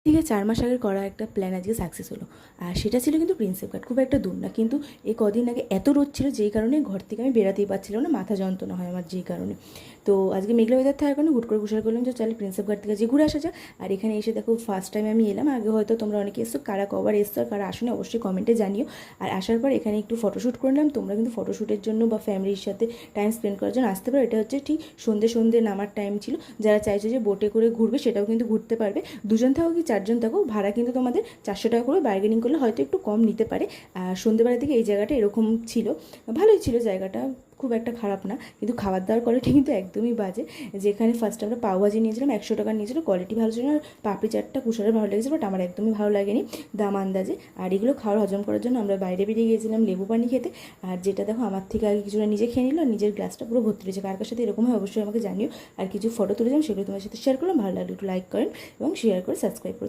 ঠিক আছে, 4 মাস আগের করা একটা প্ল্যান আজকে সাকসেস হলো। আর সেটা ছিল কিন্তু প্রিন্সেপ ঘাট, খুব একটা দূর না, কিন্তু এই কদিন আগে এত রোদ ছিল যেই কারণে ঘর থেকে আমি বেরাতেই পারছিলাম না, মাথা যন্ত্রণা হয় আমার যেই কারণে। তো আজকে মেঘলা ওয়েদার থাকার কারণে হুট করে ঘোষণা করলাম যে চলে প্রিন্সেপ ঘাট থেকে যে ঘুরে আসা যাক। আর এখানে এসে দেখো ফার্স্ট টাইম আমি এলাম, আগে হয়তো তোমরা অনেকে এসছো, কারা কবার এসছো আর কারা আসনে অবশ্যই কমেন্টে জানিও। আর আসার পর এখানে একটু ফটোশ্যুট করে নিলাম, তোমরা কিন্তু ফটোশ্যুটের জন্য বা ফ্যামিলির সাথে টাইম স্পেন্ড করার জন্য আসতে পারো। এটা হচ্ছে ঠিক সন্ধ্যে সন্ধ্যে নামার টাইম ছিল, যারা চাইছো যে বোটে করে ঘুরবে সেটাও কিন্তু ঘুরতে পারবে। দুজন থাকো কি চারজন থাকো, ভাড়া কিন্তু তোমাদের 400 টাকা করে, বার্গেনিং করলে হয়তো একটু কম নিতে পারে। আর সন্ধ্যেবেলার দিকে এই জায়গাটা এরকম ছিল, ভালোই ছিল জায়গাটা, খুব একটা খারাপ না, কিন্তু খাবার দাবার কোয়ালিটি কিন্তু একদমই বাজে। যেখানে ফার্স্টে আমরা পাওভাজি নিয়েছিলাম, 100 টাকা নিয়েছিল, কোয়ালিটি ভালো ছিল না, আর পাপড়ি চাটটা কুষারের ভালো লেগেছে, বাট আমার একদমই ভালো লাগেনি দাম আন্দাজে। আর এগুলো খাওয়ার হজম করার জন্য আমরা বাইরে বেরিয়ে গিয়েছিলাম লেবু পানি খেতে। আর যেটা দেখো আমার থেকে আগে কিছুটা নিজে খেয়ে নিল, আর নিজের গ্লাসটা পুরো ভর্তি রয়েছে। কার কার সাথে এরকম হয় অবশ্যই আমাকে জানিও। আর কিছু ফটো তুলেছিলাম, সেগুলো তোমার সাথে শেয়ার করলাম, ভালো লাগলে একটু লাইক করেন এবং শেয়ার করে সাবস্ক্রাইব করুন।